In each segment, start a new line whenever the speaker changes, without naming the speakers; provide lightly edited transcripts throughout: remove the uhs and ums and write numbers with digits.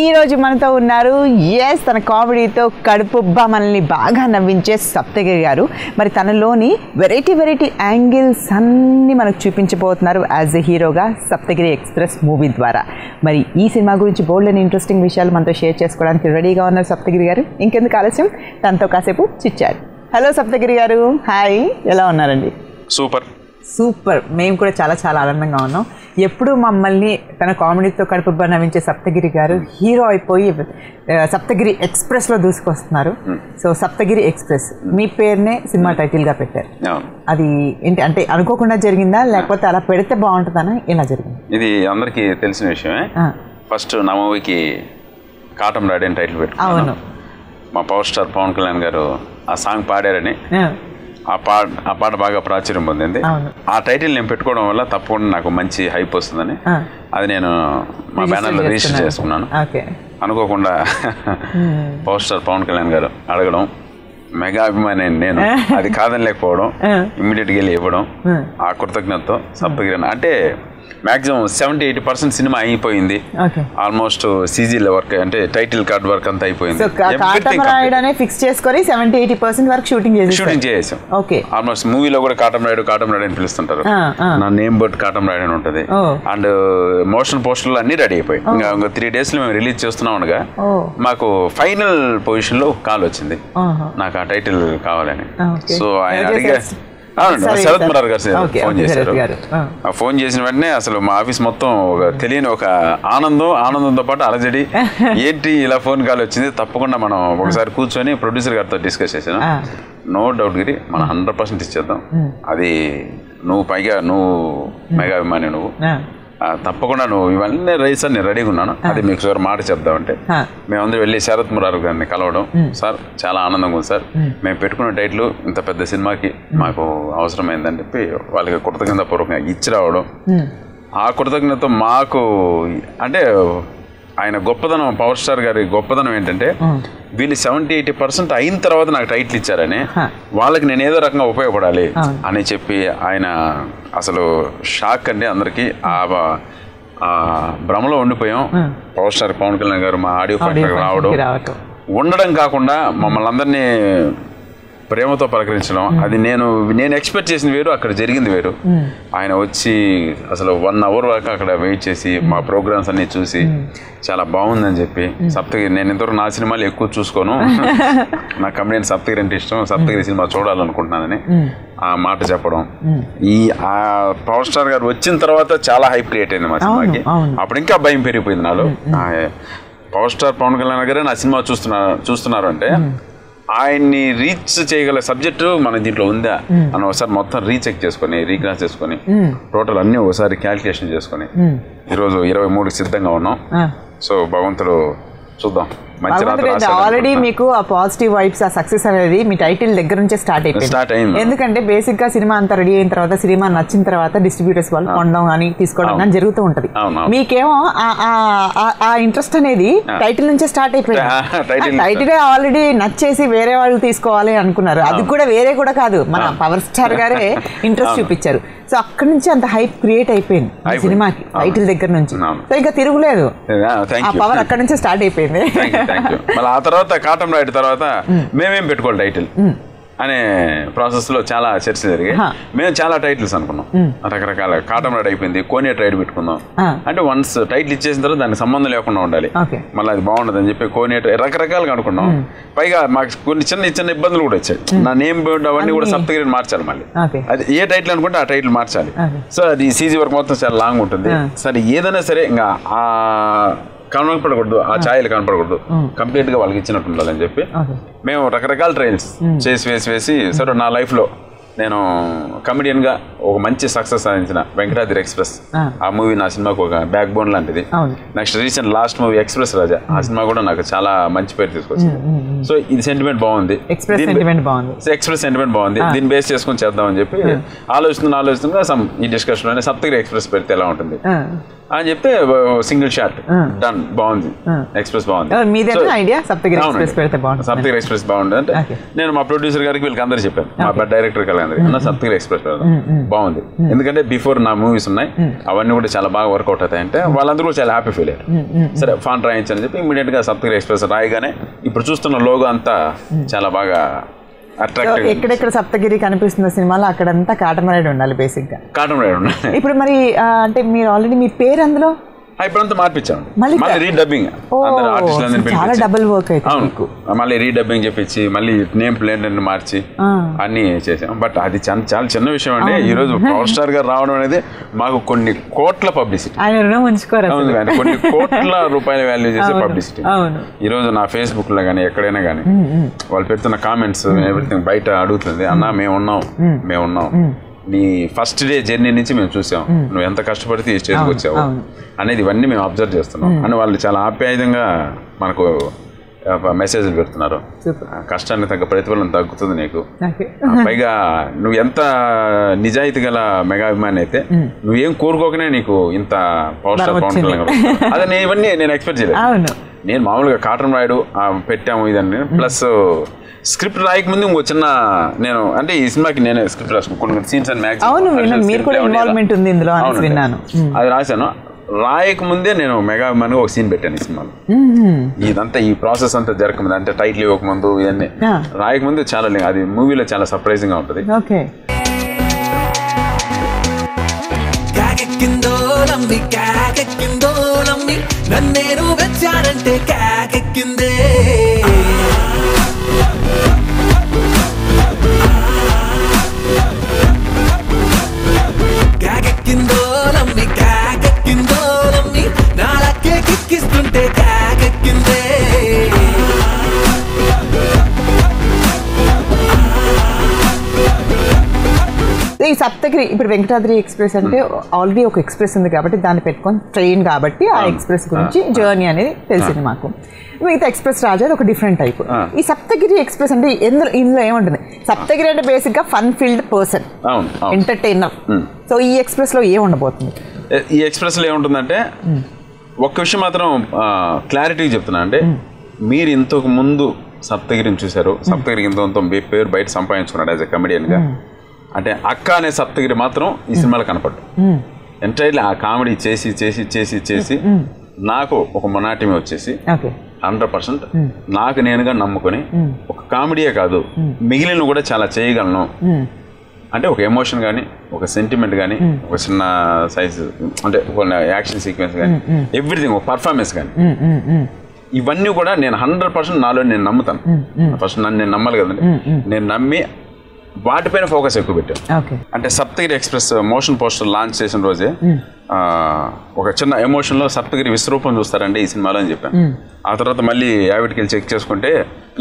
ఈ రోజు మనతో ఉన్నారు తన కామెడీతో కడుపుబ్బా మనల్ని బాగా నవ్వించే సప్తగిరి గారు. మరి తనలోని వెరైటీ యాంగిల్స్ అన్ని మనకు చూపించబోతున్నారు యాజ్ ఎ హీరోగా సప్తగిరి ఎక్స్ప్రెస్ మూవీ ద్వారా. మరి ఈ సినిమా గురించి బోల్డ్ అండ్ ఇంట్రెస్టింగ్ విషయాలు మనతో షేర్ చేసుకోవడానికి రెడీగా ఉన్నారు సప్తగిరి గారు. ఇంకెందుకు ఆలస్యం, తనతో కాసేపు చిచ్చారు. హలో సప్తగిరి గారు, హాయ్, ఎలా ఉన్నారండి? సూపర్, మేము కూడా చాలా ఆనందంగా ఉన్నాం. ఎప్పుడు మమ్మల్ని తన కామెడీతో కడుపుబ్బా నవ్వించే సప్తగిరి గారు హీరో అయిపోయి సప్తగిరి ఎక్స్ప్రెస్లో దూసుకొస్తున్నారు. సో సప్తగిరి ఎక్స్ప్రెస్ మీ పేరునే సినిమా టైటిల్గా పెట్టారు. అది ఏంటి అంటే అనుకోకుండా జరిగిందా, లేకపోతే అలా పెడితే బాగుంటుందని ఎలా జరిగింది?
ఇది అందరికీ తెలిసిన విషయమే. ఫస్ట్ నా మూవీకి కాటమరాయుడు అని టైటిల్ పెట్టుకున్నాను. మా పవర్ స్టార్ పవన్ కళ్యాణ్ గారు ఆ సాంగ్ పాడారని ఆ పాట బాగా ప్రాచుర్యం పొందింది. ఆ టైటిల్ నేను పెట్టుకోవడం వల్ల తప్పకుండా నాకు మంచి హైప్ వస్తుందని అది నేను మా బ్యానర్లో రిజిస్టర్ చేసుకున్నాను. అనుకోకుండా పవర్ స్టార్ పవన్ కళ్యాణ్ గారు అడగడం, మెగా అభిమాని నేను అది కాదని లేకపోవడం, ఇమ్మీడియట్గా వెళ్ళి ఇవ్వడం, ఆ కృతజ్ఞతతో సప్తగిరి అంటే మ్యాక్సిమం 70-80% సినిమా అయిపోయింది. ఆల్మోస్ట్ సీజీల వర్క్ అంటే టైటిల్ కార్డ్ వర్క్ అంతా అయిపోయింది.
ఫిక్స్ చేసుకొని 70-80% వరకు షూటింగ్
చేసాం. ఆల్మోస్ట్ మూవీలో కూడా కాటమరాయుడు అని పిలుస్తుంటారు. నా నేమ్ బోర్డ్ కాటమరాయుడు అని ఉంటుంది. అండ్ మోషన్ పోస్టర్లు అన్ని రెడీ అయిపోయి ఇంకా 3 days లో మేము రిలీజ్ చేస్తున్నాం అనగా మాకు ఫైనల్ పొజిషన్ లో కాల్ వచ్చింది, నాకు ఆ టైటిల్ కావాలని. సో ఆయన అడిగా శరత్ మురార్ గారు ఫోన్ చేశారు. ఫోన్ చేసిన వెంటనే అసలు మా ఆఫీస్ మొత్తం ఒక తెలియని ఒక ఆనందంతో పాటు అలజడి, ఏంటి ఇలా ఫోన్ కాల్ వచ్చింది, తప్పకుండా మనం ఒకసారి కూర్చొని ప్రొడ్యూసర్ గారితో డిస్కస్ చేసాను. నో డౌట్ గిరి, మనం 100% ఇచ్చేద్దాం. అది నువ్వు పైగా నువ్వు మెగా అభిమాని, నువ్వు తప్పకుండా నువ్వు ఇవన్నీ రైస్ అని నేను రెడీగా ఉన్నాను. అది మీకు సార్ మాట చెప్దామంటే మేమందరూ వెళ్ళి శరత్ మురార్ గారిని కలవడం. సార్ చాలా ఆనందంగా ఉంది సార్, మేము పెట్టుకున్న టైటిల్ ఇంత పెద్ద సినిమాకి మాకు అవసరమైందని చెప్పి వాళ్ళకి కృతజ్ఞత పూర్వకంగా ఇచ్చి రావడం. ఆ కృతజ్ఞత మాకు అంటే ఆయన గొప్పదనం, పవర్ స్టార్ గారి గొప్పదనం ఏంటంటే వీళ్ళు 70-80% అయిన తర్వాత నాకు టైటిల్ ఇచ్చారని, వాళ్ళకి నేను ఏదో రకంగా ఉపయోగపడాలి అని చెప్పి ఆయన అసలు షాక్ అండి అందరికీ. ఆ భ్రమలో ఉండిపోయాం. పవర్ స్టార్ పవన్ కళ్యాణ్ గారు మా ఆడియో ఫంక్షన్ రావడం ఉండడం కాకుండా మమ్మల్ని అందరినీ ప్రేమతో పలకరించడం, అది నేను ఎక్స్పెక్ట్ చేసింది వేరు, అక్కడ జరిగింది వేరు. ఆయన వచ్చి అసలు 1 hour వరకు అక్కడ వెయిట్ చేసి మా ప్రోగ్రామ్స్ అన్ని చూసి చాలా బాగుందని చెప్పి, సప్తగిరి నేను ఇంతవరకు నా సినిమాలు ఎక్కువ చూసుకోను, నా కమెడియన్ సప్తగిరి అంటే ఇష్టం, సప్తగిరి సినిమా చూడాలనుకుంటున్నానని ఆ మాట చెప్పడం. ఆ పవర్ స్టార్ గారు వచ్చిన తర్వాత చాలా హైప్ క్రియేట్ అయింది మా సినిమాకి. అప్పుడు ఇంకా భయం పెరిగిపోయింది నాలో. పవర్ స్టార్ పవన్ కళ్యాణ్ గారే నా సినిమా చూస్తున్నారు అంటే ఆయన్ని రీచ్ చేయగల సబ్జెక్టు మన దీంట్లో ఉందా అని ఒకసారి మొత్తం రీచెక్ చేసుకొని రీక్రాస్ చేసుకొని టోటల్ అన్ని ఒకసారి క్యాల్కులేషన్ చేసుకొని ఈరోజు 23 సిద్ధంగా ఉన్నాం. సో భగవంతుడు చూద్దాం.
ఆల్రెడీ మీకు ఆ పాజిటివ్ వైబ్స్, ఆ సక్సెస్ అనేది మీ టైటిల్ దగ్గర నుంచే స్టార్ట్ అయిపోయింది. ఎందుకంటే బేసిక్ గా సినిమా అంతా రెడీ అయిన తర్వాత, సినిమా నచ్చిన తర్వాత డిస్ట్రిబ్యూటర్స్ వాళ్ళు కొనడం కానీ తీసుకోవడం కానీ జరుగుతూ ఉంటది. మీకేమో ఆ ఇంట్రెస్ట్ అనేది టైటిల్ నుంచే స్టార్ట్ అయిపోయింది. టైటిల్ ఆల్రెడీ నచ్చేసి వేరే వాళ్ళు తీసుకోవాలి అనుకున్నారు. అది కూడా వేరే కూడా కాదు, మన పవర్ స్టార్ గారే ఇంట్రెస్ట్ చూపించారు. సో అక్కడ నుంచి అంత హైప్ క్రియేట్ అయిపోయింది సినిమాకి టైటిల్ దగ్గర నుంచి. సో ఇంకా తిరుగులేదు, ఆ పవర్ అక్కడ నుంచే స్టార్ట్ అయిపోయింది.
మళ్ళీ ఆ తర్వాత కాటమరాయుడు తర్వాత మేమేం పెట్టుకోవాలి టైటిల్ అనే ప్రాసెస్ లో చాలా చర్చ జరిగాయి. మేము చాలా టైటిల్స్ అనుకున్నాం, రకరకాల. కాటమరాయుడు అయిపోయింది, కోనేట్ రైడ్ పెట్టుకుందాం అంటే వన్స్ టైటిల్ ఇచ్చేసిన తర్వాత దానికి సంబంధం లేకుండా ఉండాలి, మళ్ళీ అది బాగుండదు అని చెప్పి కోనేట్ రకరకాలుగా అనుకున్నాం. పైగా మాకు కొన్ని చిన్న ఇబ్బందులు కూడా వచ్చాయి. నా నేమ్ బోర్డు అవన్నీ కూడా సప్తగిరిని మార్చాలి, మళ్ళీ అది ఏ టైటిల్ అనుకుంటే ఆ టైటిల్ మార్చాలి. సో అది సీజీ వర్క్ మొత్తం చాలా లాంగ్ ఉంటుంది. సరే ఏదైనా సరే ఇంకా ఆ కనపడకూడదు, ఆ ఛాయలు కనపడకూడదు, కంప్లీట్ గా వాళ్ళకి ఇచ్చినట్టు ఉండాలని చెప్పి మేము రకరకాల ట్రయల్స్ వేసి సరే నా లైఫ్ లో నేను కమెడియన్ గా ఒక మంచి సక్సెస్ సాధించిన వెంకటాద్రి ఎక్స్ప్రెస్ ఆ మూవీ నా సినిమాకు ఒక బ్యాక్ బోన్ లాంటిది. Next recent last movie Express Raja, ఆ సినిమా కూడా నాకు చాలా మంచి పేరు తీసుకొచ్చింది. సో ఇది సెంటిమెంట్ బాగుంది, ఎక్స్ప్రెస్ సెంటిమెంట్ బాగుంది, దీన్ని బేస్ చేసుకుని చేద్దామని చెప్పి ఆలోచిస్తున్నా ఈ డిస్కషన్ లోనే సప్తగిరి ఎక్స్ప్రెస్ పెడితే ఎలా ఉంటుంది అని చెప్తే సింగిల్ షాట్ డన్, బాగుంది, ఎక్స్ప్రెస్ బాగుంది. సప్తగిరి ఎక్స్ప్రెస్ బాగుంది అంటే నేను మా ప్రొడ్యూసర్ గారికి వీళ్ళకి అందరూ చెప్పాను, మా డైరెక్టర్ గారికి అందరికి సప్తగిరి ఎక్స్ప్రెస్ బాగుంది, ఎందుకంటే బిఫోర్ నా మూవీస్ ఉన్నాయి అవన్నీ కూడా చాలా బాగా వర్కౌట్ అవుతాయి అంటే వాళ్ళందరూ కూడా చాలా హ్యాపీ ఫీల్ అయ్యారు. సరే ఫాంట్ రాయించని చెప్పి ఇమీడియట్ గా సప్తగిరి ఎక్స్ప్రెస్ రాయగానే ఇప్పుడు చూస్తున్న లోగో అంతా చాలా బాగా
ఎక్కడెక్కడ సప్తగిరి కనిపిస్తున్న సినిమాలో అక్కడంతా కాటన్ రైడ్ ఉండాలి, బేసిక్ గా కాటన్ రైడ్ ఉండాలి. ఇప్పుడు మరి అంటే మీరు ఆల్రెడీ మీ పేరు అందులో
ఇప్పుడంతా మార్పించాము, మళ్ళీ రీడబ్బింగ్
డబుల్ వర్క్ అయితే
మళ్ళీ రీడబ్బింగ్ చెప్పించి మళ్ళీ నేమ్ ప్లేట్ అన్ని మార్చి అన్ని చేసాం. బట్ అది చాలా చిన్న విషయం అండి. ఈ రోజు పవర్ స్టార్ గారు రావడం అనేది మాకు కొన్ని కోట్ల పబ్లిసిటీ, కొన్ని కోట్ల రూపాయల వాల్యూ చేసే పబ్లిసిటీ. ఈ రోజు నా ఫేస్బుక్ లో కానీ ఎక్కడైనా కానీ వాళ్ళు పెడుతున్న కామెంట్స్ ఎవ్రీథింగ్ బయట అడుగుతుంది, అన్న మేమున్నాం నీ ఫస్ట్ డే జర్నీ నుంచి మేము చూసాం, నువ్వు ఎంత కష్టపడితే ఈ స్టేజ్కి వచ్చావు అనేది ఇవన్నీ మేము అబ్జర్వ్ చేస్తున్నాం అని వాళ్ళు చాలా ఆప్యాయంగా మనకు మెసేజ్లు పెడుతున్నారు. కష్టానికి తగ్గ ప్రతిఫలం తగ్గుతుంది నీకు, పైగా నువ్వు ఎంత నిజాయితీ గల మెగాభిమాని అయితే నువ్వేం కోరుకోకనే నీకు ఇంత పవర్ స్టార్ పవన్ కళ్యాణ్ అదే ఇవన్నీ నేను ఎక్స్పెక్ట్ చేయలేదు. నేను మామూలుగా కాటన్ రాయుడు పెట్టాము ఇదని, ప్లస్ స్క్రిప్ట్ రాయక ముందు ఇంకో చిన్న నేను అంటే ఈ సినిమాకి నేనే స్క్రిప్ట్ రాసుకున్నాను, కొన్ని సీన్స్ అండ్ అది రాశాను. రాయక ముందే నేను మెగాభిమానిగా ఒక సీన్ పెట్టాను ఈ సినిమాలో. ఇదంతా ఈ ప్రాసెస్ అంతా జరగకముందు అంటే టైటిల్ ఇవ్వకముందు ఇవన్నీ రాయక ముందే చాలా అది మూవీలో చాలా సర్ప్రైజింగ్ గా ఉంటుంది. నన్నేరు వచ్చారంటే కాకెక్కిందే కాకెక్కిందో నమ్మి కాకెక్కిందో నమ్మి నాలకే కిక్కిస్తుంటే కాకెక్కిందే.
ఈ సప్తగిరి ఇప్పుడు వెంకటాద్రి ఎక్స్ప్రెస్ అంటే ఆల్రెడీ ఒక ఎక్స్ప్రెస్ ఉంది కాబట్టి దాన్ని పెట్టుకొని ట్రైన్ కాబట్టి ఆ ఎక్స్ప్రెస్ గురించి జర్నీ అనేది తెలిసింది మాకు. మిగతా ఎక్స్ప్రెస్ రాజా ఒక డిఫరెంట్ టైప్. ఈ సప్తగిరి ఎక్స్ప్రెస్ అంటే ఇందులో ఏముంటుంది? సప్తగిరి అంటే బేసిక్ గా fun field person, entertainer. So ఈ ఎక్స్ప్రెస్ లో ఏముండబోతుంది?
ఈ ఎక్స్ప్రెస్ లో ఏముంటుందంటే ఒక్క విషయం మాత్రం క్లారిటీ చెప్తున్నా అంటే, మీరు ఇంతకు ముందు సప్తగిరిని చూశారు, సప్తగిరికి ఇంత పేరు బయట సంపాదించుకున్నాడు యాజ్ ఎ కమెడియన్ గా. అంటే అక్క అనే సప్తగిరి మాత్రం ఈ సినిమాలో కనపడ్డు. ఎంటైర్లీ ఆ కామెడీ చేసి చేసి చేసి చేసి నాకు ఒక మొనాటిమి వచ్చేసి 100% నాకు నేనుగా నమ్ముకొని ఒక కామెడీయే కాదు మిగిలిన కూడా చాలా చేయగలను అంటే ఒక ఎమోషన్ కానీ, ఒక సెంటిమెంట్ కానీ, ఒక చిన్న సైజు అంటే ఒక యాక్షన్ సీక్వెన్స్ కానీ, ఎవ్రీథింగ్, ఒక పర్ఫార్మెన్స్ కానీ, ఇవన్నీ కూడా నేను 100% నాలో నేను నమ్ముతాను. ఫస్ట్ నన్ను నేను నమ్మాలి కదండి. నేను నమ్మి వాటిపైన ఫోకస్ ఎక్కువ పెట్టాను. అంటే Saptagiri express motion poster launch చేసిన రోజే ఒక చిన్న ఎమోషన్లో సప్తగిరి విశ్వరూపం చూస్తారండి ఈ సినిమాలో అని చెప్పాను. ఆ తర్వాత మళ్ళీ యావిడికి వెళ్ళి చెక్ చేసుకుంటే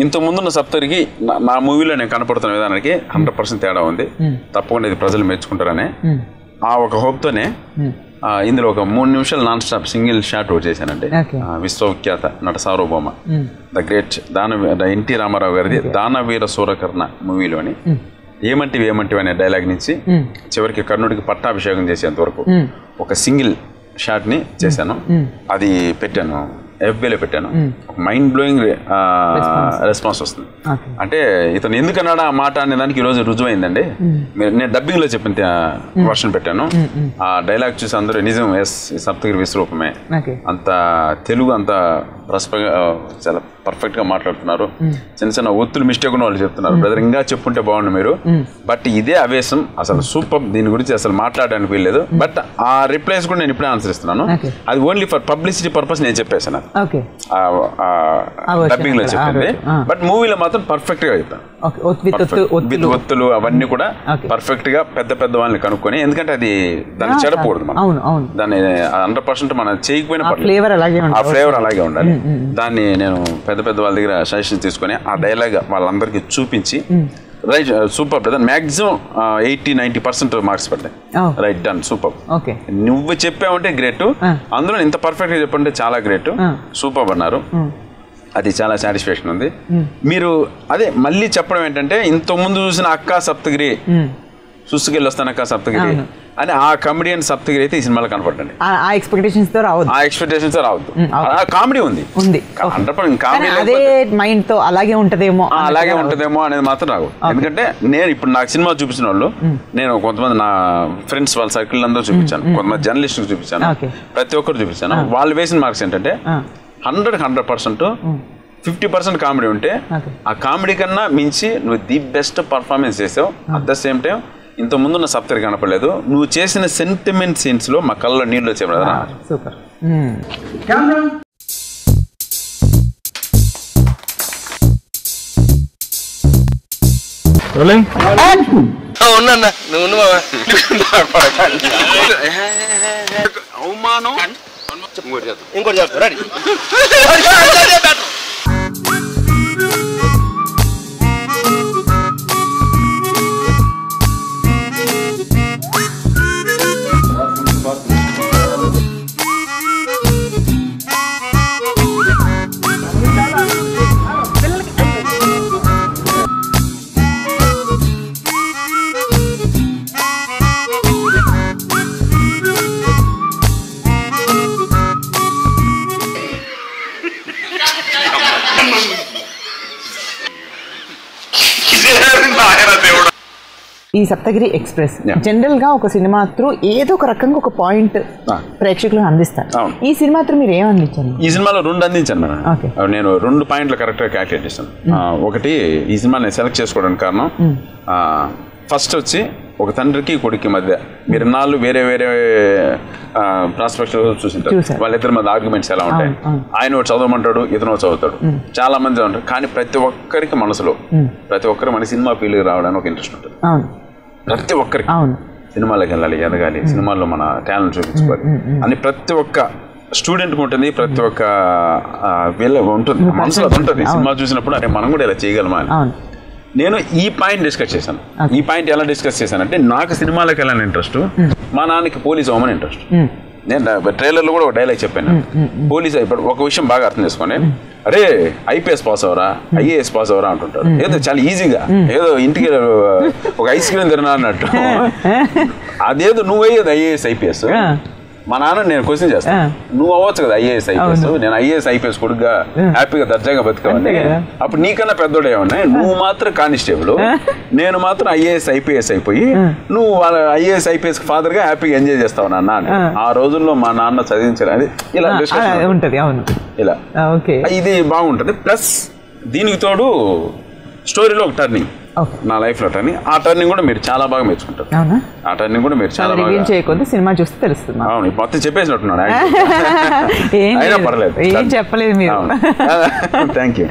ఇంతకుముందున్న సప్తగిరికి నా మూవీలో నేను కనపడుతున్న విధానానికి 100% తేడా ఉంది. తప్పకుండా ఇది ప్రజలు మెచ్చుకుంటారనే ఆ ఒక హోప్తోనే ఇందులో ఒక 3 నిమిషాలు నాన్ స్టాప్ సింగిల్ షాట్ ఒకటి చేశానండి. విశ్వవిఖ్యాత నట సార్వభౌమ ద గ్రేట్ ఎన్టీ రామారావు గారిది దానవీర సూరకర్ణ మూవీలోని ఏమంటివి అనే డైలాగ్ నుంచి చివరికి కర్ణుడికి పట్టాభిషేకం చేసేంత వరకు ఒక సింగిల్ షాట్ ని చేశాను. అది పెట్టాను, FBలో పెట్టాను. ఒక మైండ్ బ్లోయింగ్ రెస్పాన్స్ వస్తుంది. అంటే ఇతను ఎందుకన్నాడా ఆ మాట అనే దానికి ఈరోజు రుజువైందండి. నేను డబ్బింగ్ లో చెప్పిన వర్షన్ పెట్టాను. ఆ డైలాగ్ చూసి అందరూ నిజం, ఎస్ సప్తగిరి విశ్వరూపమే, అంత తెలుగు అంత చాలా పర్ఫెక్ట్ గా మాట్లాడుతున్నారు. చిన్న చిన్న ఒత్తులు మిస్టేక్ ఉన్న వాళ్ళు చెప్తున్నారు, బ్రదర్ ఇంకా చెప్పుంటే బాగుండు మీరు. బట్ ఇదే ఆవేశం, అసలు సూపర్, దీని గురించి అసలు మాట్లాడడానికి వీల్లేదు. బట్ ఆ రిప్లైస్ కూడా నేను ఇప్పుడే ఆన్సర్ ఇస్తున్నాను. అది ఓన్లీ ఫర్ పబ్లిసిటీ పర్పస్ నేను చెప్పేసాను డబ్బింగ్ లో చెప్పింది. బట్ మూవీలో మాత్రం పర్ఫెక్ట్ గా చెప్పాను. ఒత్తులు అవన్నీ కూడా పర్ఫెక్ట్ గా పెద్ద పెద్ద వాళ్ళని కనుక్కొని, ఎందుకంటే అది దాన్ని చెడకూడదు, మనం దాన్ని 100% మనం చేయకపోయినా ఆ ఫ్లేవర్ అలాగే ఉండాలి. దాన్ని నేను పెద్ద పెద్ద వాళ్ళ దగ్గర సజెషన్ తీసుకొని ఆ డైలాగ్ వాళ్ళందరికీ చూపించి right super brother, maximum 80-90% marks పడ్డాయి. రైట్ డన్ సూపర్, నువ్వు చెప్పావంటే గ్రేట్, అందులో ఇంత పర్ఫెక్ట్ గా చెప్పంటే చాలా గ్రేట్, సూపర్ అన్నారు. అది చాలా సాటిస్ఫాక్షన్ ఉంది. మీరు అదే మళ్ళీ చెప్పడం ఏంటంటే, ఇంతకుముందు చూసిన అక్క సప్తగిరి సుసుకెళ్ళి వస్తానక్క సప్తగిరి అని ఆ కమెడియన్ సప్తగిరి అయితే ఈ సినిమాలో కనపడండి.
ఆ ఎక్స్పెక్టేషన్స్ తో రావద్దు.
కామెడీ ఉంది
అదే మైండ్ తో అలాగే ఉంటదేమో
అనేది మాత్రం రావు. ఎందుకంటే నేను ఇప్పుడు నాకు సినిమా చూపించిన వాళ్ళు, నేను కొంతమంది నా ఫ్రెండ్స్ వాళ్ళ సర్కిల్ అందరూ చూపించాను, కొంతమంది జర్నలిస్ట్ చూపించాను, ప్రతి ఒక్కరు చూపించాను. వాళ్ళు వేసిన మార్క్స్ ఏంటంటే 100% 50% కామెడీ ఉంటే ఆ కామెడీ కన్నా మించి నువ్వు ది బెస్ట్ పర్ఫార్మెన్స్ చేసావు. అట్ ద సేమ్ టైం ఇంత ముందున్న సప్తగిరి కనపడలేదు. నువ్వు చేసిన సెంటిమెంట్ సీన్స్ లో మా కళ్ళలో నీళ్ళు వచ్చే బ్రదర్.
సూపర్.
అవమానం
ఇంకోటి చెప్తా రెడీ.
ఈ సప్తగిరి ఎక్స్ప్రెస్ జనరల్ గా ఒక సినిమా త్రూ ఏదో ఒక రకంగా ఒక పాయింట్ ప్రేక్షకులకు అందిస్తారు. ఈ సినిమా త్రూ మీరు ఏం అందించారు?
ఈ సినిమాలో 2 అందించాను మేడం. నేను 2 పాయింట్లు కరెక్ట్ గా క్యాల్కులేట్ చేశాను. ఒకటి, ఈ సినిమా నేను సెలెక్ట్ చేసుకోవడానికి కారణం ఫస్ట్ వచ్చి ఒక తండ్రికి కొడుకు మధ్య మీరు నాళ్ళు వేరే వేరే ప్రాస్పెక్టివ్ చూసింటారు. వాళ్ళిద్దరి మధ్య ఆర్గ్యుమెంట్స్ ఎలా ఉంటాయి. ఆయన ఒకటి చదవమంటాడు, ఇతను చదువుతాడు. చాలా మంది ఉంటారు. కానీ ప్రతి ఒక్కరికి మనసులో ప్రతి ఒక్కరు మన సినిమా ఫీల్ రావడానికి ఒక ఇంట్రెస్ట్ ఉంటుంది. ప్రతి ఒక్కరికి సినిమాలోకి వెళ్ళాలి, ఎదగాలి, సినిమాల్లో మన టాలెంట్ చూపించుకోవాలి అని ప్రతి ఒక్క స్టూడెంట్కి ఉంటుంది. ప్రతి ఒక్క వీళ్ళ ఉంటుంది, మనసులో అది ఉంటుంది. సినిమా చూసినప్పుడు అరే మనం కూడా ఇలా చేయగలమా అని నేను ఈ పాయింట్ డిస్కస్ చేశాను. ఈ పాయింట్ ఎలా డిస్కస్ చేశానంటే, నాకు సినిమాలకు వెళ్ళాలని ఇంట్రెస్ట్, మా నాన్నకి పోలీస్ అవ్వమని ఇంట్రెస్ట్. నేను ట్రైలర్లో కూడా ఒక డైలాగ్ చెప్పాను, పోలీస్ అయిపోయి ఒక విషయం బాగా అర్థం చేసుకోండి, అరే ఐపీఎస్ పాస్ అవరా, ఐఏఎస్ పాస్ అవరా అంటుంటారు. ఏదో చాలా ఈజీగా, ఏదో ఇంటికి ఒక ఐస్ క్రీమ్ తిన్నా అన్నట్టు. అదేదో నువ్వు అయ్యేది ఐఏఎస్ ఐపీఎస్. మా నాన్న నేను క్వశ్చన్ చేస్తాను, నువ్వు అవ్వచ్చు కదా ఐఏఎస్ ఐపీఎస్, నేను ఐఏఎస్ ఐపీఎస్ కొడుకుగా హ్యాపీగా దర్జాగా బతుకోవాలి. అప్పుడు నీకన్నా పెద్దోడే ఉన్నాయి, నువ్వు మాత్రం కానిస్టేబుల్, నేను మాత్రం ఐఏఎస్ ఐపీఎస్ అయిపోయి నువ్వు వాళ్ళ ఐఏఎస్ ఐపీఎస్ ఫాదర్ గా హ్యాపీగా ఎంజాయ్ చేస్తావు నాన్న అని. ఆ రోజుల్లో మా నాన్న చదివించారు. అది ఇలా ఇలా ఇది బాగుంటది. ప్లస్ దీనికి తోడు స్టోరీలో ఒక టర్నింగ్, నా లైఫ్ లో టర్నింగ్. ఆ టర్నింగ్ కూడా మీరు చాలా బాగా మెచ్చుకుంటారు. ఆ టర్నింగ్ కూడా మీరు చాలా బాగా
చేయకుండా సినిమా చూస్తే తెలుస్తుంది.
అవును, మొత్తం చెప్పేసినట్టున్నాను, అయినా పర్లేదు,
ఏం చెప్పలేదు మీరు.
Thank you.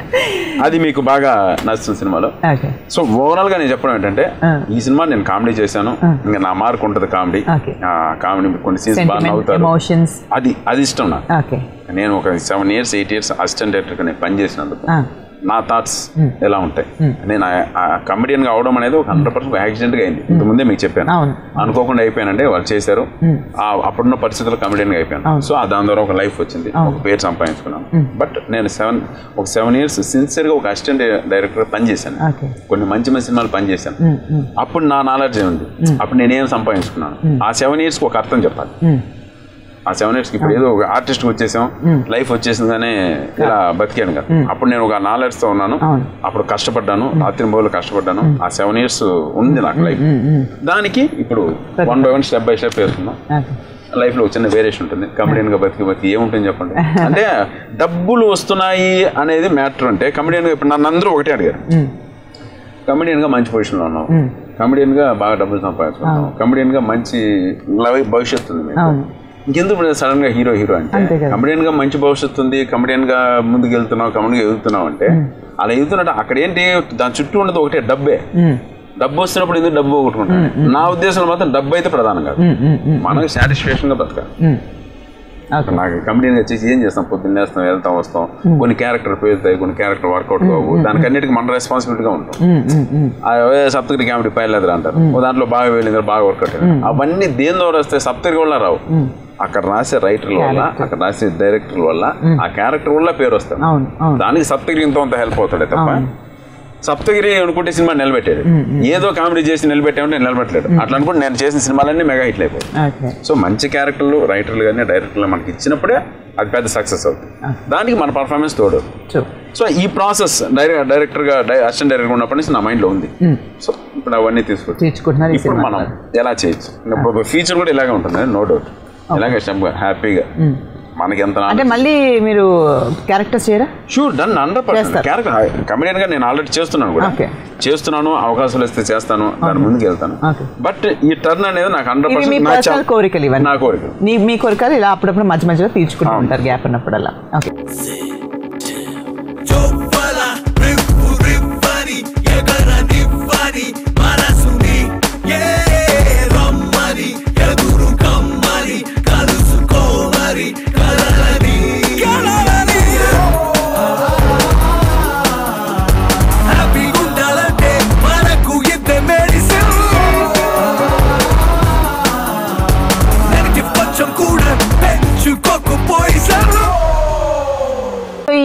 అది మీకు బాగా నచ్చుతుంది సినిమాలో. సో ఓవరాల్ గా నేను చెప్పడం ఏంటంటే, ఈ సినిమా నేను కామెడీ చేశాను, ఇంకా నా మార్క్ ఉంటుంది కామెడీ. కామెడీ కొన్ని సీన్స్ బాగా నవ్వుతారు, అది ఇష్టం నాకు. నేను ఒక 7 years 8 years అసిస్టెంట్ డైరెక్టర్ నేను పనిచేసినందుకు నా థాట్స్ ఎలా ఉంటాయి. నేను కమెడియన్ గా అవడం అనేది ఒక 100% యాక్సిడెంట్ గా అయింది. ఇంతకుముందే మీకు చెప్పాను, అనుకోకుండా అయిపోయానంటే వాళ్ళు చేశారు. అప్పుడున్న పరిస్థితుల్లో కమెడియన్ గా అయిపోయాను. సో దాని ద్వారా ఒక లైఫ్ వచ్చింది, ఒక పేరు సంపాదించుకున్నాను. బట్ నేను 7 years సిన్సియర్ గా ఒక అసిస్టెంట్ డైరెక్టర్ పనిచేశాను, కొన్ని మంచి మంచి సినిమాలు పనిచేశాను. అప్పుడు నా నాలెడ్జ్ ఉంది, అప్పుడు నేనేం సంపాదించుకున్నాను. ఆ 7 years ఒక అర్థం చెప్పాలి. ఆ 7 years ఇప్పుడు ఏదో ఒక ఆర్టిస్ట్ వచ్చేసాం, లైఫ్ వచ్చేసిందనే ఇలా బతికాను కదా. అప్పుడు నేను ఒక నాలెడ్జ్ తో ఉన్నాను, అప్పుడు కష్టపడ్డాను, రాత్రి బోలు కష్టపడ్డాను. ఆ 7 years ఉంది నాకు లైఫ్. దానికి ఇప్పుడు 1 by 1 స్టెప్ బై స్టెప్ వేస్తున్నాం. లైఫ్ లో చిన్న వేరియేషన్ ఉంటుంది. కమెడియన్ గా బతికి ఏముంటుంది చెప్పండి. అంటే డబ్బులు వస్తున్నాయి అనేది మ్యాటర్. అంటే కమెడియన్ గా ఇప్పుడు నన్ను అందరూ ఒకటే అడిగారు, కమెడియన్ గా మంచి పొజిషన్ లో ఉన్నావు, కమెడియన్ గా బాగా డబ్బులు సంపాదించుకున్నావు, కమెడియన్ గా మంచి భవిష్యత్తు ఉంది, ఇంకెందుకు సడన్ గా హీరో అంటే కమెడియన్ గా మంచి భవిష్యత్తు ఉంది, కమెడియన్ గా ముందుకు వెళ్తున్నావు, కమెడియన్ గా ఎదుగుతున్నావు అంటే అలా ఎదుగుతున్నట్టు అక్కడ ఏంటి దాని చుట్టూ ఉన్నది ఒకటే డబ్బే. డబ్బు వస్తున్నప్పుడు ఎందుకు డబ్బు పోగొట్టుకుంటాను. నా ఉద్దేశంలో మాత్రం డబ్బు అయితే ప్రధానం కాదు, మనకి సాటిస్ఫాక్షన్ గా బతకాలి. నాకు కమెడియన్ గా చేసి ఏం చేస్తాం, పొద్దున్న వేస్తాం, వెళ్తాం, వస్తాం, కొన్ని క్యారెక్టర్ పేరుతాయి, కొన్ని క్యారెక్టర్ వర్కౌట్ కావు, దానికి అన్నిటికీ మన రెస్పాన్సిబిలిటీగా ఉంటాం. సప్తగిరి కామెడీ పైలేదురా అంటారు, దాంట్లో బాగా వెళ్ళింది, బాగా వర్కౌట్ అయింది. అవన్నీ దేని ద్వారా వస్తాయి, సప్తగిరి వల్ల రావు. అక్కడ రాసే రైటర్ల వల్ల, అక్కడ రాసే డైరెక్టర్ల వల్ల, ఆ క్యారెక్టర్ వల్ల పేరు వస్తుంది. దానికి సప్తగిరి ఇంత హెల్ప్ అవుతాడే తప్ప సప్తగిరి అనుకుంటే సినిమా నిలబెట్టాడు, ఏదో కామెడీ చేసి నిలబెట్టామంటే నిలబెట్టలేడు. అట్లా అనుకుంటే నేను చేసిన సినిమాలన్నీ మెగా హిట్లు అయిపోయాయి. సో మంచి క్యారెక్టర్లు రైటర్లు కానీ డైరెక్టర్లు మనకి ఇచ్చినప్పుడే అది పెద్ద సక్సెస్ అవుతుంది. దానికి మన పర్ఫార్మెన్స్ తోడు. సో ఈ ప్రాసెస్ డైరెక్టర్గా అసిస్టెంట్ డైరెక్టర్ ఉన్నప్పటి నుంచి నా మైండ్లో ఉంది. సో ఇప్పుడు అవన్నీ తీసుకుంటున్నారు. ఇప్పుడు మనం ఎలా చేయొచ్చు, ఫ్యూచర్ కూడా ఇలాగే ఉంటుంది, నో డౌట్. ఇలాగే హ్యాపీగా మనకి ఎంత
అంటే మళ్ళీ మీరు క్యారెక్టర్స్ చేయరా?
Sure done 100%. క్యారెక్టర్ కమెడియన్ గా నేను ఆల్రెడీ చేస్తున్నాను కూడా, చేస్తున్నాను. అవకాశాలు ఇస్తే చేస్తాను, దాని ముందుకు వెళ్తాను. బట్ ఈ టర్న్ అనేది నాకు 100%
కోరికలు. ఇవన్నీ
నా కోరికలు.
మీ కోరికలు ఇలా అప్పుడప్పుడు మధ్య మధ్యలో తీర్చుకుంటూ ఉంటారు గ్యాప్ ఉన్నప్పుడల్లా. ఓకే,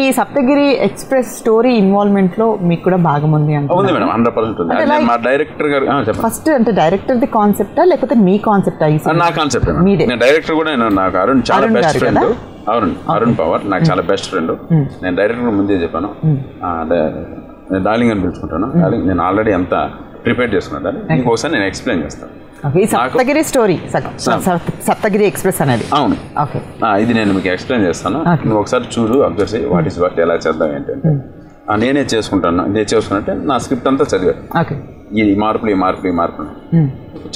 ఈ సప్తగిరి ఎక్స్ప్రెస్ స్టోరీ ఇన్వాల్వ్మెంట్ లో మీకు కూడా భాగం ఉంది అంటే?
ఉంది మేడం, 100% ఉంది. మా డైరెక్టర్ గారు
ఫస్ట్ అంటే డైరెక్టర్ ది కాన్సెప్టా లేకపోతే మీ కాన్సెప్టా?
నా కాన్సెప్ట్. నేను డైరెక్టర్ కూడా, నాకు అరుణ్ చాలా బెస్ట్ ఫ్రెండ్. అరుణ్ పవర్ నాకు చాలా బెస్ట్ ఫ్రెండ్. నేను డైరెక్టర్ ముందే చెప్పాను, నేను డార్లింగ్ అని పిలుచుకుంటాను. డార్లింగ్ నేను ఆల్రెడీ ఎంత ప్రిపేర్ చేసుకున్నాను, ఇంకోసారి నేను ఎక్స్ప్లెయిన్ చేస్తాను.
సప్తగిరి స్టోరీ, సప్తగిరి ఎక్స్ప్రెస్ అనేది.
అవును, ఇది నేను మీకు ఎక్స్ప్లెయిన్ చేస్తాను. నువ్వు ఒకసారి చూడు, అబ్జర్వ్ చేయి, వాట్ ఈస్ వాట్, ఎలా చేద్దాం ఏంటంటే నేనే చేసుకున్నట్టే నా స్క్రిప్ట్ అంతా చదివాను. ఈ మార్పులు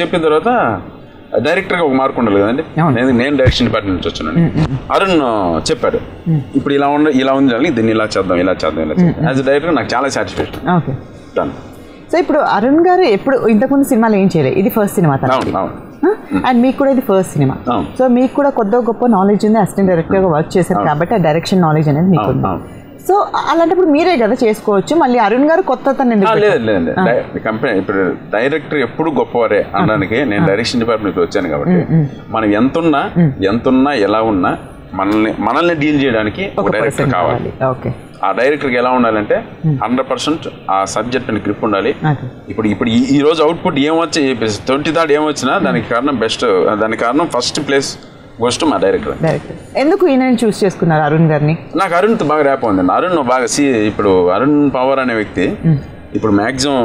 చెప్పిన తర్వాత డైరెక్టర్గా ఒక మార్పు ఉండాలి కదండి. నేను డైరెక్షన్ డిపార్ట్మెంట్ నుంచి వచ్చానండి. అరుణ్ చెప్పాడు, ఇప్పుడు ఇలా ఉంది, దీన్ని ఇలా చేద్దాం. యాజ్ డైరెక్టర్ నాకు చాలా సాటిస్ఫాక్షన్. డన్.
సో ఇప్పుడు అరుణ్ గారు ఎప్పుడు ఇంతకుముందు సినిమాలు ఏం చేయలేదు, ఇది ఫస్ట్ సినిమా అండ్ మీకు కూడా ఇది ఫస్ట్ సినిమా. సో మీకు కూడా కొద్ది గొప్ప నాలెడ్జ్ ఉంది, అసిస్టెంట్ డైరెక్టర్గా వర్క్ చేశారు కాబట్టి ఆ డైరెక్షన్ నాలెడ్జ్ అనేది మీకు ఉంది. సో అలాంటప్పుడు మీరే కదా చేసుకోవచ్చు, మళ్ళీ అరుణ్ గారు కొత్త
లేదు. కంపెనీ ఇప్పుడు డైరెక్టర్ ఎప్పుడు గొప్పవారే అనడానికి నేను డైరెక్షన్ డిపార్ట్మెంట్ వచ్చాను కాబట్టి మనం ఎంతున్నా ఎలా ఉన్నా మనల్ని డీల్ చేయడానికి ఒక డైరెక్టర్ కావాలి. ఆ డైరెక్టర్కి ఎలా ఉండాలంటే 100% ఆ సబ్జెక్ట్ అని గ్రిప్ ఉండాలి. ఇప్పుడు ఈ రోజు అవుట్పుట్ ఏమొచ్చి 23rd ఏమొచ్చినా దానికి కారణం ఫస్ట్ ప్లేస్ గోస్ట్ మా డైరెక్టర్.
ఎందుకు ఈయన చూస్ చేసుకున్నారు అరుణ్ గారిని?
నాకు అరుణ్తో బాగా ర్యాప్ ఉందండి. అరుణ్ బాగా ఇప్పుడు అరుణ్ పవర్ అనే వ్యక్తి ఇప్పుడు మ్యాక్సిమం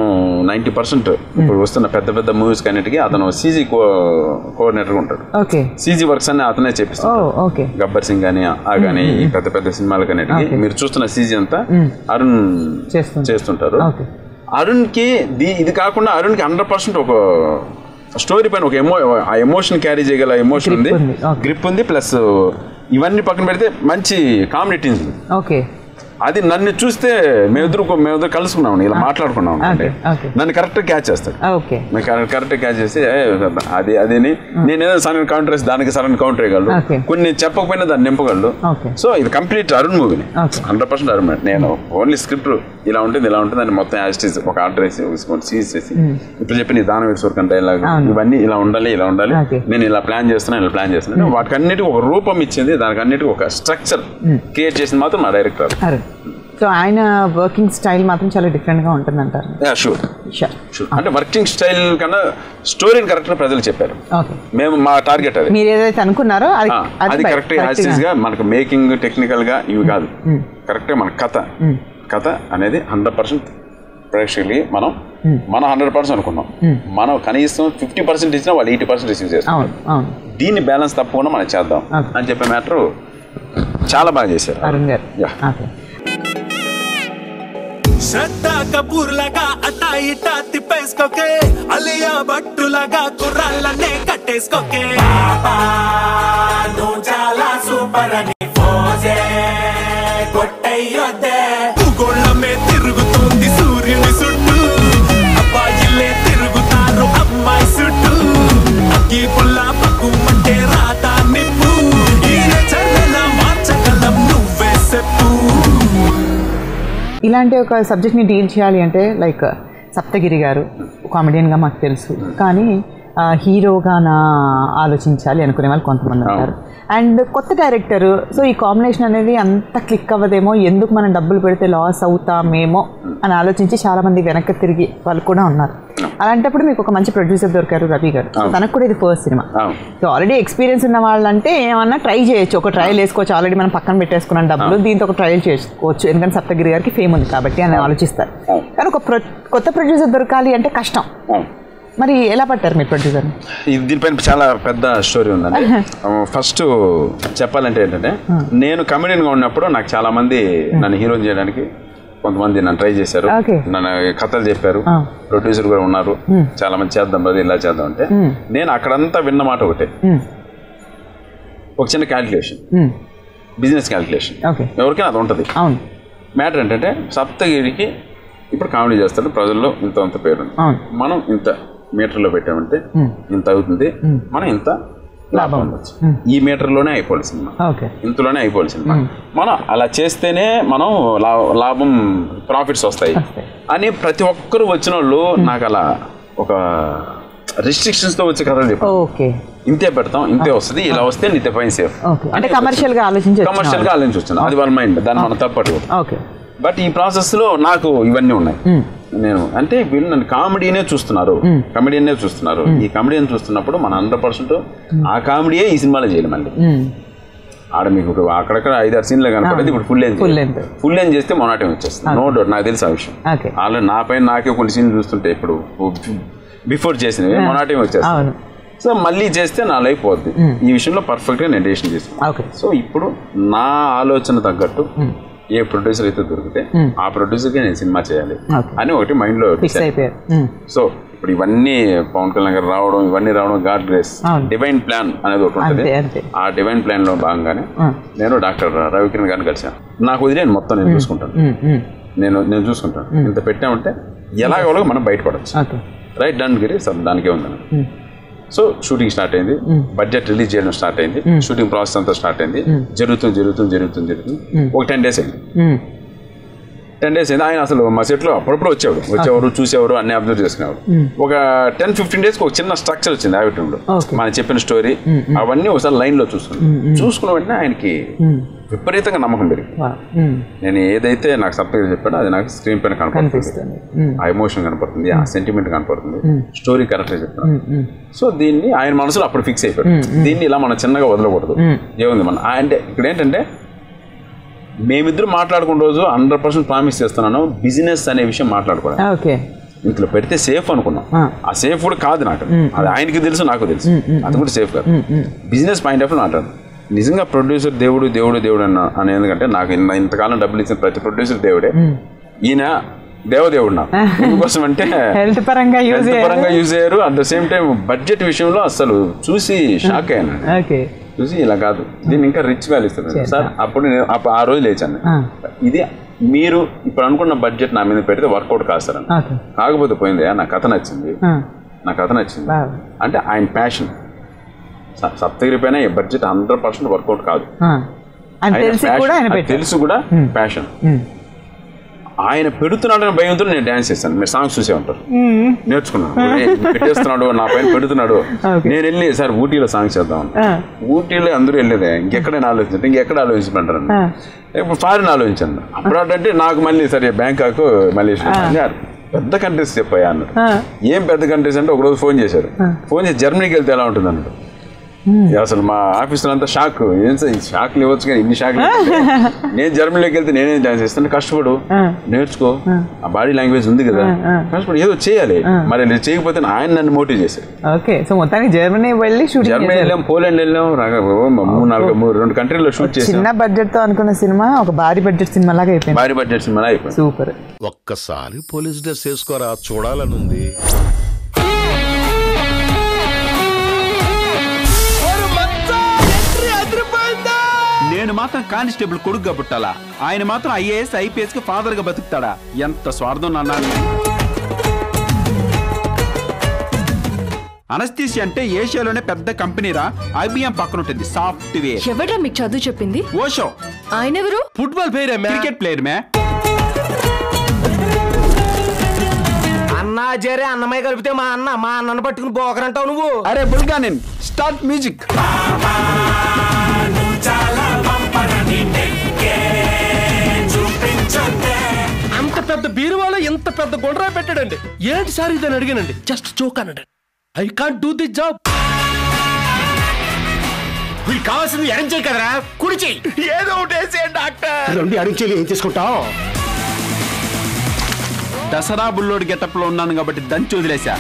90% ఇప్పుడు వస్తున్న పెద్ద మూవీస్ అన్నిటికీ అతను సీజీ కోఆర్డినేటర్ ఉంటాడు. సీజీ వర్క్స్ అన్ని అతనే చేపిస్తాడు. గబ్బర్ సింగ్ కానీ కానీ ఈ పెద్ద సినిమాలకు అన్నిటికీ మీరు చూస్తున్న సీజీ అంతా అరుణ్ చేస్తుంటారు. అరుణ్ కి ఇది కాకుండా అరుణ్ కి 100% ఒక స్టోరీ పైన ఒక ఎమోషన్ క్యారీ చేయగల ఎమోషన్ ఉంది, గ్రిప్ ఉంది. ప్లస్ ఇవన్నీ పక్కన పెడితే మంచి కామెడీ టీమ్స్ ఉంది. అది నన్ను చూస్తే మేమిద్దరు కలుసుకున్నాం, ఇలా మాట్లాడుకున్నాం. నన్ను కరెక్ట్ క్యాచ్ చేస్తాడు. కరెక్ట్ క్యాచ్ చేసి అది నేనేదో సడన్ కౌంటర్ వేసి దానికి సడన్ కౌంటర్ వేయగలడు, కొన్ని చెప్పకపోయినా దాన్ని నింపగలడు. సో ఇది కంప్లీట్ అరుణ్ మూవీని 100% అరుణ్. నేను ఓన్లీ స్క్రిప్ట్ ఇలా ఉంటుంది అని మొత్తం యాజిటీస్ ఒక ఆర్డర్ వేసి సీజ్ చేసి ఇప్పుడు చెప్పి నీ దానం వేసుకోరు డైలాగ్ ఇవన్నీ ఇలా ఉండాలి నేను ఇలా ప్లాన్ చేస్తున్నాను వాటికన్నిటికీ ఒక రూపం ఇచ్చింది, దానికి అన్నిటికీ ఒక స్ట్రక్చర్ క్రియేట్ చేసింది మాత్రం మా డైరెక్టర్.
సో ఆయన వర్కింగ్ స్టైల్ మాత్రం చాలా డిఫరెంట్గా ఉంటుంది అంటారు.
అంటే వర్కింగ్ స్టైల్ కన్నా స్టోరీని కరెక్ట్ ప్రజలు చెప్పారు. మేము మా టార్గెట్ అది
మీరు ఏదైతే అనుకున్నారో
అది కరెక్ట్ గా మనకు మేకింగ్ టెక్నికల్ గా ఇవి కాదు, కరెక్ట్ గా మన కథ అనేది 100% ప్రేక్షకులకి మనం 100% అనుకున్నాం. మనం కనీసం 50% ఇచ్చినా వాళ్ళు 80% రిసీవ్ చేస్తాం. దీన్ని బ్యాలెన్స్ తప్పకుండా మనం చేద్దాం అని చెప్పే మ్యాటర్ చాలా బాగా చేశారు
అరుణ్ గారు.
శ్రద్ధా కపూర్ లాగా అటా ఇటా తిప్పేసుకోకే, అలియా భట్టు లాగా కుర్రాళ్ళనే కట్టేసుకోకే. నువ్వు చాలా సూపర్ అని ఫోజే కొట్టయ్యొద్దే. భూగోళమే తిరుగుతుంది సూర్యుని చుట్టూ, అబ్బాయిలే తిరుగుతారు అమ్మాయి చుట్టూ. అగ్గి పుల్ల పక్కుమంటే రాత నిప్పు, ఈయన చర్యల మార్చగలం నువ్వే చెప్పు.
ఇలాంటి ఒక సబ్జెక్ట్ని డీల్ చేయాలి అంటే లైక్ సప్తగిరి గారు కామెడియన్గా మాకు తెలుసు, కానీ హీరోగానా ఆలోచించాలి అనుకునే వాళ్ళు కొంతమంది ఉంటారు. అండ్ కొత్త డైరెక్టర్, సో ఈ కాంబినేషన్ అనేది అంత క్లిక్ అవ్వదేమో, ఎందుకు మనం డబ్బులు పెడితే లాస్ అవుతామేమో అని ఆలోచించి చాలా మంది వెనక్కి తిరిగి వాళ్ళు కూడా ఉన్నారు. అలాంటప్పుడు మీకు ఒక మంచి ప్రొడ్యూసర్ దొరికారు రవి గారు. తనకు కూడా ఇది first cinema. So already experience ఉన్న వాళ్ళంటే ఏమన్నా ట్రై చేయొచ్చు, ఒక ట్రయల్ వేసుకోవచ్చు. ఆల్రెడీ మనం పక్కన పెట్టేసుకున్నాం డబ్బులు, దీంతో ఒక ట్రయల్ చేసుకోవచ్చు, ఎందుకంటే సప్తగిరి గారికి ఫేమ్ ఉంది కాబట్టి అని ఆలోచిస్తారు. కానీ ఒక కొత్త ప్రొడ్యూసర్ దొరకాలి అంటే కష్టం. మరి ఎలా పట్టారు మీ ప్రొడ్యూసర్?
దీనిపైన చాలా పెద్ద స్టోరీ ఉందండి. ఫస్ట్ చెప్పాలంటే ఏంటంటే, నేను కమెడియన్గా ఉన్నప్పుడు నాకు చాలా మంది నన్ను హీరోని చేయడానికి కొంతమంది నన్ను ట్రై చేశారు, నన్ను కథలు చెప్పారు, ప్రొడ్యూసర్ కూడా ఉన్నారు, చాలా మంది చేద్దాం బ్రదర్ ఇలా చేద్దాం అంటే. నేను అక్కడంతా విన్న మాట ఒకటే, ఒక చిన్న క్యాల్కులేషన్, బిజినెస్ క్యాల్కులేషన్, ఎవరికైనా అది ఉంటుంది. మ్యాటర్ ఏంటంటే, సప్తగిరికి ఇప్పుడు కామెడీ చేస్తాడు, ప్రజల్లో ఇంత పేరు, మనం ఇంత మీటర్లో పెట్టామంటే ఇంత అవుతుంది, మనం ఇంత లాభం ఉండొచ్చు, ఈ మీటర్లోనే అయిపోవాలి సినిమా, ఇంతలోనే అయిపోవాలి సినిమా, మనం అలా చేస్తేనే మనం లాభం ప్రాఫిట్స్ వస్తాయి అని ప్రతి ఒక్కరు వచ్చిన వాళ్ళు నాకు అలా ఒక రిస్ట్రిక్షన్స్ తో వచ్చే కథలు చెప్పారు. ఇంతే పెడతాం, ఇంతే వస్తుంది, ఇలా వస్తే నీతే పైన సేఫ్
అంటే కమర్షియల్ గా ఆలోచించి
వచ్చింది. అది వాళ్ళ మైండ్, దాన్ని మనం తప్పట్టు. బట్ ఈ ప్రాసెస్ లో నాకు ఇవన్నీ ఉన్నాయి. నేను అంటే వీళ్ళు నన్ను కామెడీనే చూస్తున్నారు, ఈ కామెడీని చూస్తున్నప్పుడు మన 100% ఆ కామెడీయే ఈ సినిమాలో చేయాలి. మళ్ళీ ఆడ మీకు అక్కడక్కడ 5-6 సీన్లు కనపడేది, ఇప్పుడు ఫుల్ లెంత్ చేస్తే మొనాటం వచ్చేస్తుంది. నో డౌట్, నాకు తెలుసు ఆ విషయం. ఆల్రెడీ నా పైన నాకే కొన్ని సీన్లు చూస్తుంటే ఇప్పుడు బిఫోర్ చేసినవి మొనాటం వచ్చేస్తుంది. సో మళ్ళీ చేస్తే నా లైఫ్ పోద్ది. ఈ విషయంలో పర్ఫెక్ట్గా నేను డెసిషన్ చేస్తాను. సో ఇప్పుడు నా ఆలోచన తగ్గట్టు ఏ ప్రొడ్యూసర్ అయితే దొరికితే ఆ ప్రొడ్యూసర్కి నేను సినిమా చేయాలి అని ఒకటి మైండ్ లో ఫిక్స్ అయిపోయారు. సో ఇప్పుడు ఇవన్నీ పవన్ కళ్యాణ్ గారు రావడం, ఇవన్నీ రావడం గాడ్ గ్రేస్, డివైన్ ప్లాన్ అనేది ఒకటి ఉంటుంది. ఆ డివైన్ ప్లాన్ లో భాగంగానే నేను డాక్టర్ రవికిరణ్ గారిని కలిసాను. నాకు వదిలేను, మొత్తం నేను చూసుకుంటాను, నేను చూసుకుంటాను. ఇంత పెట్టామంటే ఎలాగో మనం బయటపడచ్చు, రైట్ డన్ గిరి దానికే ఉందని. సో షూటింగ్ స్టార్ట్ అయింది, బడ్జెట్ రిలీజ్ చేయడం స్టార్ట్ అయింది, షూటింగ్ ప్రాసెస్ అంతా స్టార్ట్ అయింది. జరుగుతుంది ఒక 10 days అయింది. 10 days అయింది. ఆయన అసలు మా సెట్లో అప్పుడప్పుడు వచ్చేవారు, చూసేవారు, అన్ని అబ్జర్వ్ చేసుకునేవారు. ఒక 10-15 days ఒక చిన్న స్ట్రక్చర్ వచ్చింది ఆవిటంలో. మనం చెప్పిన స్టోరీ అవన్నీ ఒకసారి లైన్ లో చూసుకున్న వెంటనే ఆయనకి విపరీతంగా నమ్మకం పెరిగింది. నేను ఏదైతే నాకు సప్తగిరి చెప్పాడో అది నాకు స్క్రీన్ పైన కనపడుతుంది, ఆ ఎమోషన్ కనపడుతుంది, ఆ సెంటిమెంట్ కనపడుతుంది, స్టోరీ కరెక్ట్గా చెప్పాను. సో దీన్ని ఆయన మనసులో అప్పుడు ఫిక్స్ అయిపోయాడు, దీన్ని ఇలా మనం చిన్నగా వదలకూడదు. ఏముంది మన అంటే ఇక్కడ ఏంటంటే, మేమిద్దరు మాట్లాడుకున్న రోజు 100% ప్రామిస్ చేస్తున్నాను, బిజినెస్ అనే విషయం మాట్లాడుకోవాలి. ఇంట్లో పెడితే సేఫ్ అనుకున్నాం, ఆ సేఫ్ కూడా కాదు నాకు, అది ఆయనకి తెలుసు, నాకు తెలుసు, అది కూడా సేఫ్ కాదు. బిజినెస్ పాయింట్ ఆఫ్ వ్యూ మాట్లాడు. నిజంగా ప్రొడ్యూసర్ దేవుడు అని, ఎందుకంటే నాకు ఇంతకాలం డబ్బులు ఇచ్చిన ప్రతి ప్రొడ్యూసర్ దేవుడే. ఈయన దేవదేవుడు నాకు. ఎందుకోసం అంటే హెల్త్ పరంగా యూజ్ అయ్యారు. At the same time budget విషయంలో అసలు చూసి షాక్ అయ్యాను. చూసి ఇలా కాదు, దీన్ని ఇంకా రిచ్ వాల్యూ ఇస్తాను సార్. అప్పుడు నేను ఆ రోజు లేచాను, ఇది మీరు ఇప్పుడు అనుకున్న బడ్జెట్ నా మీద పెడితే వర్కౌట్ కాదు సార్. కాకపోతే పోయింది, నా కథ నచ్చింది అంటే ఆయన ప్యాషన్. సప్తగిరి పైన ఈ బడ్జెట్ 100% వర్కౌట్ కాదు, తెలుసు కూడా ప్యాషన్. ఆయన పెడుతున్నాడు అనే భయంతో నేను డాన్స్ చేశాను. మీరు సాంగ్స్ చూసే ఉంటారు, నేర్చుకున్నాను. పెట్టేస్తున్నాడు, నా పైన పెడుతున్నాడు. నేను వెళ్ళి సార్ ఊటీలో సాంగ్స్ చేద్దాం, ఊటీలో అందరూ వెళ్ళేదే, ఇంకెక్కడైనా ఆలోచించండి, ఇంకెక్కడ ఆలోచించమంటారు. ఇప్పుడు ఫారిన్ ఆలోచించాను. అప్పుడు అంటే నాకు మళ్ళీ సరే బ్యాంకాక్, మలేషియా, పెద్ద కంట్రీస్ చెప్పాయా అన్నారు. ఏం పెద్ద కంట్రీస్ అంటే ఒకరోజు ఫోన్ చేశారు, ఫోన్ చేసి జర్మనీకి వెళ్తే ఎలా ఉంటుంది అన్నాడు. అసలు మా ఆఫీసులో అంతా షాక్, ఏం సార్ షాక్లు ఇవ్వచ్చు కానీ ఇన్ని షాక్లు. నేను జర్మనీలోకి వెళ్తే నేనేం డాన్స్ చేస్తాను, కష్టపడు, నేర్చుకో, ఆ బాడీ లాంగ్వేజ్ ఉంది కదా, కష్టపడి ఏదో చేయాలి. మరి నేను చేయకపోతే ఆయన నన్ను మోటివ్ చేశారు. జర్మనీ వెళ్ళాం, పోలాండ్ వెళ్ళాం, 2 కంట్రీలో షూట్ చేసి చిన్న బడ్జెట్ తో అనుకున్న సినిమా ఒక భారీ బడ్జెట్ సినిమా లాగా అయిపోయింది. భారీ బడ్జెట్ సినిమా అయిపోయింది. సూపర్.
ఒక్కసారి పోలీస్ డ్రెస్ వేసుకోరా, చూడాలనుంది.
నేను మాత్రం కానిస్టేబుల్ కొడుకుగా పుట్టాలా, ఆయన మాత్రం IAS IPS కి ఫాదర్ గా బతుకుతాడా? ఎంత స్వార్థం నాన్న. అనస్థీసియా అంటే ఏషియాలోనే పెద్ద కంపెనీరా, IBM పక్కన ఉంటుంది సాఫ్ట్వేర్.
ఎవడ్రా మీకు చదువు చెప్పింది?
ఓషో.
ఆయన ఎవరు?
Football player, cricket player.
అన్న అన్న జరే అన్నమయ్య కలిపితే మా అన్నను పట్టుకుని బోకరంటావు నువ్వు.
అరే బుల్గానిన్ స్టార్ట్ మ్యూజిక్.
అంత పెద్ద బీరువాలో ఇంత పెద్ద గుండ్రా పెట్టాడండి. ఏంటి సార్ ఇదని అడిగానండి. జస్ట్ జోక్ అన్నాడు. I can't do the job.
వీళ్ళు కావాల్సింది ఎడం చేయి కదరా, కుడి చెయ్యి.
ఏదో ఒకటి వేసేయండి డాక్టర్.
రెండు ఎడం చేయి ఏం చేసుకుంటావు?
దసరా బుల్లోడి గెటప్ లో ఉన్నాను కాబట్టి దంచి వదిలేశా.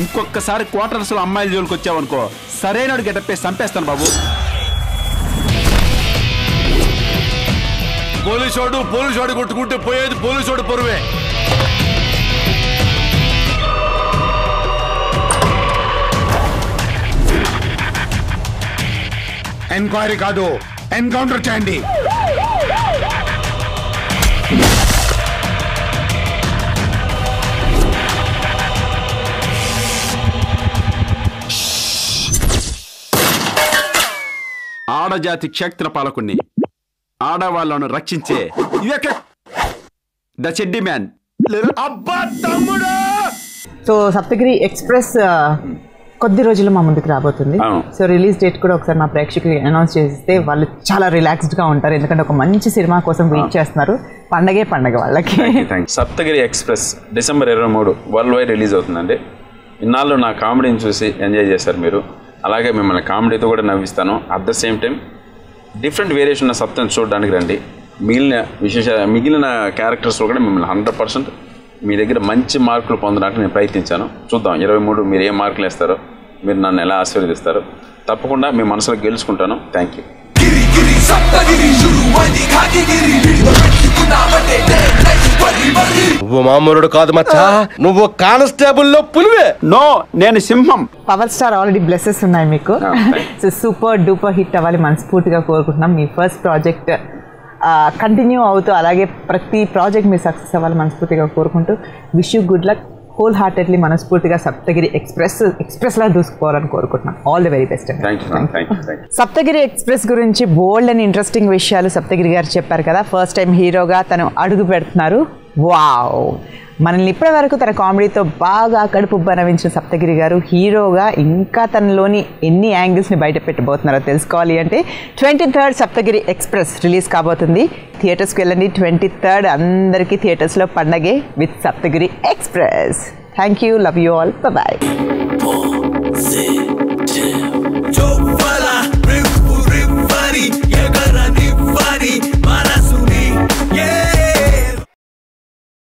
ఇంకొకసారి క్వార్టర్స్ లో అమ్మాయిల జోలికి వచ్చావనుకో సరైన గెటప్ వేసి చంపేస్తాను బాబు.
పోలీసోడు కొట్టుకుంటే పోయేది పోలీసోడు పొరువే.
ఎంక్వైరీ కాదు, ఎన్కౌంటర్ చేయండి.
ఆడజాతి క్షేత్ర పాలకుణ్ణి, ఆడవాళ్లను రక్షించే ద చెడ్డి మ్యాన్.
అబ్బా తమ్ముడు.
సో సప్తగిరి ఎక్స్ప్రెస్ కొద్ది రోజుల్లో మా ముందుకు రాబోతుంది. సో రిలీజ్ డేట్ కూడా ఒకసారి మా ప్రేక్షకులు అనౌన్స్ చేస్తే వాళ్ళు చాలా రిలాక్స్డ్గా ఉంటారు. ఎందుకంటే ఒక మంచి సినిమా కోసం వెయిట్ చేస్తున్నారు. పండగ వాళ్ళకి.
Saptagiri express December 23 world wide release అవుతుందండి. ఇన్నాళ్ళు నా కామెడీని చూసి ఎంజాయ్ చేశారు మీరు. అలాగే మిమ్మల్ని కామెడీతో కూడా నవ్విస్తాను. At the same time different variation ఉన్న సప్తని చూడడానికి రండి. మిగిలిన క్యారెక్టర్స్లో కూడా మిమ్మల్ని 100% మీ దగ్గర మంచి మార్కులు పొందడానికి నేను ప్రయత్నించాను. చూద్దాం 23 మీరు ఏ మార్కులు వేస్తారో, మీరు నన్ను ఎలా ఆశీర్వదిస్తారో. తప్పకుండా మీ మనసులో గెలుచుకుంటాను. Thank you.
నువ్వు మామూలుడు కాదు మచ్చా, నువ్వు కానిస్టేబుల్ లో పులివే.
నో, నేను సింహం.
పవర్ స్టార్ ఆల్రెడీ బ్లెస్సెస్ ఉన్నాయి మీకు. సో సూపర్ డూపర్ హిట్ అవ్వాలి మనస్ఫూర్తిగా కోరుకుంటున్నాం. మీ ఫస్ట్ ప్రాజెక్ట్ కంటిన్యూ అవుతూ అలాగే ప్రతి ప్రాజెక్ట్ మీరు సక్సెస్ అవ్వాలి మనస్ఫూర్తిగా కోరుకుంటూ wish you good luck. Whole heartedly మనస్ఫూర్తిగా సప్తగిరి ఎక్స్ప్రెస్లా దూసుకోవాలని కోరుకుంటున్నాం. All the very best. Saptagiri express గురించి బోల్డ్ అండ్ ఇంట్రెస్టింగ్ విషయాలు సప్తగిరి గారు చెప్పారు కదా. ఫస్ట్ టైం హీరోగా తను అడుగు పెడుతున్నారు. వావ్! మనల్ని ఇప్పటి వరకు తన కామెడీతో బాగా కడుపుబ్బ నవ్వించిన సప్తగిరి గారు హీరోగా ఇంకా తనలోని ఎన్ని యాంగిల్స్ని బయట పెట్టబోతున్నారో తెలుసుకోవాలి అంటే 23rd సప్తగిరి ఎక్స్ప్రెస్ రిలీజ్ కాబోతుంది. థియేటర్స్కి వెళ్ళండి. 23rd అందరికీ థియేటర్స్లో పండగే with Saptagiri express. Thank you. Love you all. Bye.